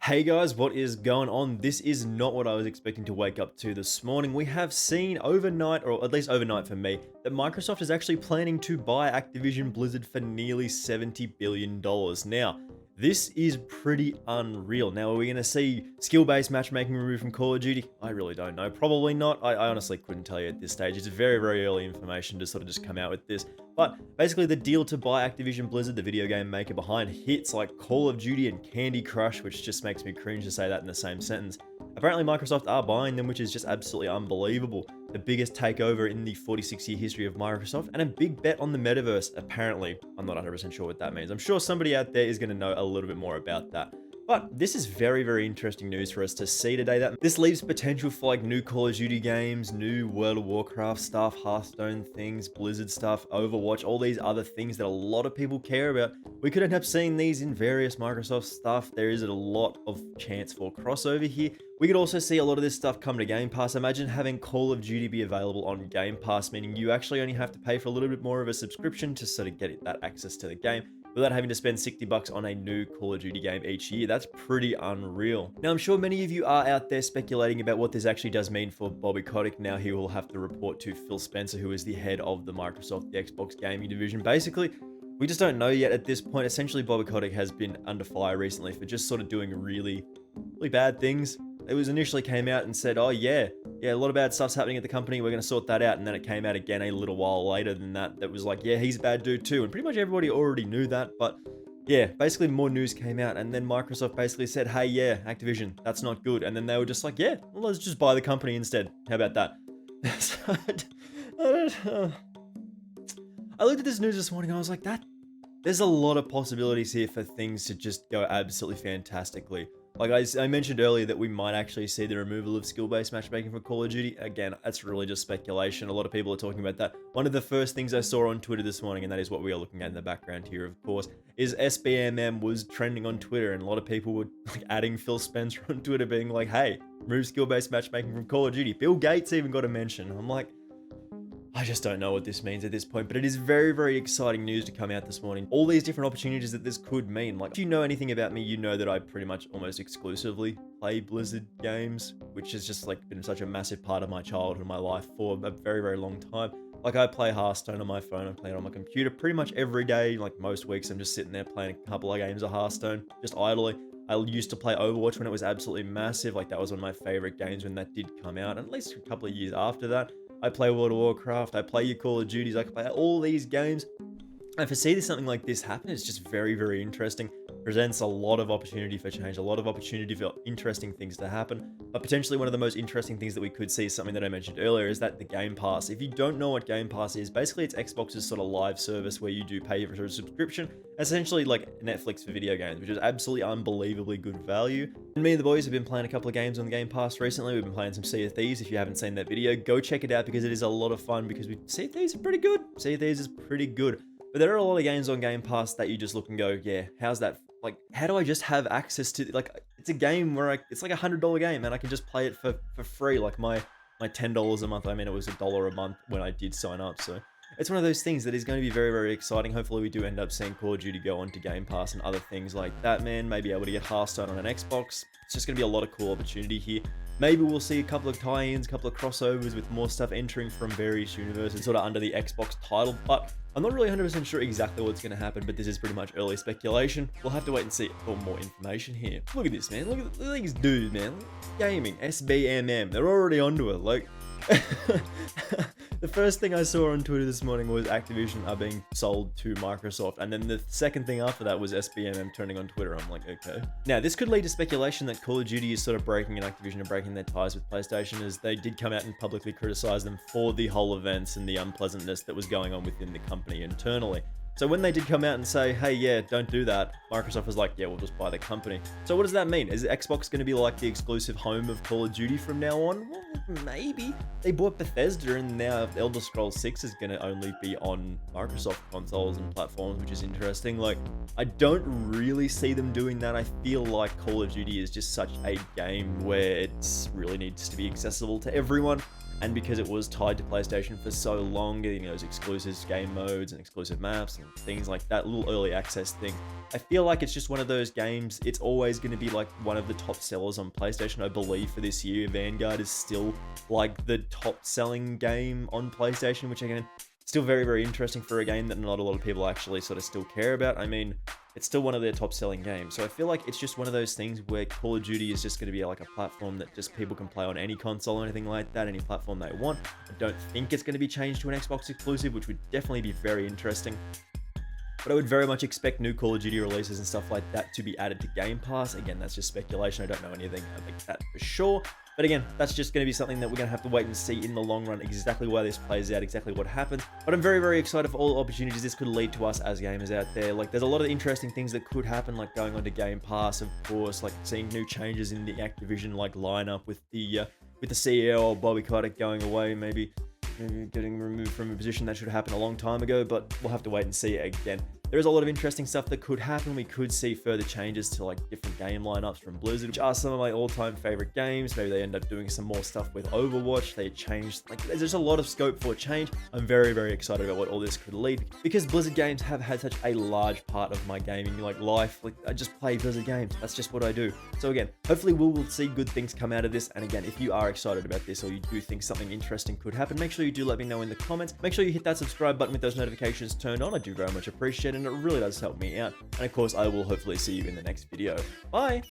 Hey guys, what is going on? This is not what I was expecting to wake up to this morning. We have seen overnight, or at least overnight for me, that Microsoft is actually planning to buy Activision Blizzard for nearly $70 billion. Now, this is pretty unreal. Now, are we going to see skill-based matchmaking removed from Call of Duty? I really don't know. Probably not. I honestly couldn't tell you at this stage. It's very, very early information to sort of just come out with this. But basically, the deal to buy Activision Blizzard, the video game maker behind hits like Call of Duty and Candy Crush, which just makes me cringe to say that in the same sentence. Apparently, Microsoft are buying them, which is just absolutely unbelievable. The biggest takeover in the 46-year history of Microsoft, and a big bet on the metaverse, apparently. I'm not 100% sure what that means. I'm sure somebody out there is going to know a little bit more about that. But this is very, very interesting news for us to see today. That this leaves potential for like new Call of Duty games, new World of Warcraft stuff, Hearthstone things, Blizzard stuff, Overwatch, all these other things that a lot of people care about. We could end up seeing these in various Microsoft stuff. There is a lot of chance for crossover here. We could also see a lot of this stuff come to Game Pass. Imagine having Call of Duty be available on Game Pass, meaning you actually only have to pay for a little bit more of a subscription to sort of get that access to the game, without having to spend $60 on a new Call of Duty game each year. That's pretty unreal. Now, I'm sure many of you are out there speculating about what this actually does mean for Bobby Kotick. Now he will have to report to Phil Spencer, who is the head of the Microsoft, the Xbox gaming division. Basically, we just don't know yet at this point. Essentially, Bobby Kotick has been under fire recently for just sort of doing really bad things. It was initially came out and said, oh yeah, a lot of bad stuff's happening at the company, we're going to sort that out. And then it came out again a little while later than that. That was like, yeah, he's a bad dude too. And pretty much everybody already knew that. But yeah, basically more news came out. And then Microsoft basically said, hey, yeah, Activision, that's not good. And then they were just like, yeah, well, let's just buy the company instead. How about that? So, I looked at this news this morning. I was like, there's a lot of possibilities here for things to just go absolutely fantastically. Like I mentioned earlier that we might actually see the removal of skill-based matchmaking for Call of Duty. Again, that's really just speculation. A lot of people are talking about that. One of the first things I saw on Twitter this morning, and that is what we are looking at in the background here, of course, is SBMM was trending on Twitter, and a lot of people were like adding Phil Spencer on Twitter being like, hey, remove skill-based matchmaking from Call of Duty. Bill Gates even got a mention. I'm like, I just don't know what this means at this point, but it is very, very exciting news to come out this morning. All these different opportunities that this could mean. Like, if you know anything about me, you know that I pretty much almost exclusively play Blizzard games, which has just like been such a massive part of my childhood and my life for a very, very long time. Like, I play Hearthstone on my phone, I play it on my computer pretty much every day. Like most weeks, I'm just sitting there playing a couple of games of Hearthstone, just idly. I used to play Overwatch when it was absolutely massive. Like, that was one of my favorite games when that did come out, and at least a couple of years after that. I play World of Warcraft, I play your Call of Duties, I can play all these games. And to see something like this happen is just very, very interesting. Presents a lot of opportunity for change, a lot of opportunity for interesting things to happen. But potentially one of the most interesting things that we could see is something that I mentioned earlier, is that the Game Pass. If you don't know what Game Pass is, basically it's Xbox's sort of live service where you do pay for a subscription, essentially like Netflix for video games, which is absolutely unbelievably good value. And me and the boys have been playing a couple of games on the Game Pass recently. We've been playing some Sea of Thieves. If you haven't seen that video, go check it out because it is a lot of fun, because Sea of Thieves is pretty good. Sea of Thieves is pretty good. But there are a lot of games on Game Pass that you just look and go, yeah, how's that? Like, how do I just have access to, like, it's a game where it's like $100 game and I can just play it for free. Like my $10 a month. I mean, it was $1 a month when I did sign up. So it's one of those things that is going to be very, very exciting. Hopefully we do end up seeing Call of Duty go on to Game Pass and other things like that, man. Maybe able to get Hearthstone on an Xbox. It's just going to be a lot of cool opportunity here. Maybe we'll see a couple of tie-ins, a couple of crossovers with more stuff entering from various universes sort of under the Xbox title, but I'm not really 100% sure exactly what's going to happen, but this is pretty much early speculation. We'll have to wait and see for more information here. Look at this, man. Look at these dudes, man. Gaming, SBMM. They're already onto it. Like, the first thing I saw on Twitter this morning was Activision are being sold to Microsoft. And then the second thing after that was SBMM turning on Twitter. I'm like, okay. Now, this could lead to speculation that Call of Duty is sort of breaking, and Activision are breaking their ties with PlayStation, as they did come out and publicly criticize them for the whole events and the unpleasantness that was going on within the company internally. So when they did come out and say, hey, yeah, don't do that, Microsoft was like, yeah, we'll just buy the company. So what does that mean? Is Xbox going to be like the exclusive home of Call of Duty from now on? Well, maybe. They bought Bethesda, and now Elder Scrolls 6 is going to only be on Microsoft consoles and platforms, which is interesting. Like, I don't really see them doing that. I feel like Call of Duty is just such a game where it really needs to be accessible to everyone. and because it was tied to PlayStation for so long, getting those exclusive game modes and exclusive maps and things like that, little early access thing, I feel like it's just one of those games. It's always going to be like one of the top sellers on PlayStation. I believe for this year, Vanguard is still like the top selling game on PlayStation, which again, still very, very interesting for a game that not a lot of people actually sort of still care about. I mean, it's still one of their top selling games. So I feel like it's just one of those things where Call of Duty is just going to be like a platform that just people can play on any console or anything like that, any platform they want. I don't think it's going to be changed to an Xbox exclusive, which would definitely be very interesting. But I would very much expect new Call of Duty releases and stuff like that to be added to Game Pass. Again, that's just speculation. I don't know anything like that for sure. But again, that's just going to be something that we're going to have to wait and see in the long run, exactly why this plays out, exactly what happens. But I'm very, very excited for all the opportunities this could lead to us as gamers out there. Like, there's a lot of interesting things that could happen, like going on to Game Pass, of course, like seeing new changes in the Activision like lineup with the CEO, Bobby Kotick, going away, maybe getting removed from a position that should have happened a long time ago, but we'll have to wait and see again. There is a lot of interesting stuff that could happen. We could see further changes to like different game lineups from Blizzard, which are some of my all-time favorite games. Maybe they end up doing some more stuff with Overwatch. They changed, like there's just a lot of scope for change. I'm very, very excited about what all this could lead, because Blizzard games have had such a large part of my gaming like life. Like, I just play Blizzard games. That's just what I do. So again, hopefully we will see good things come out of this. And again, if you are excited about this or you do think something interesting could happen, make sure you do let me know in the comments. Make sure you hit that subscribe button with those notifications turned on. I do very much appreciate it, and it really does help me out. And of course, I will hopefully see you in the next video. Bye!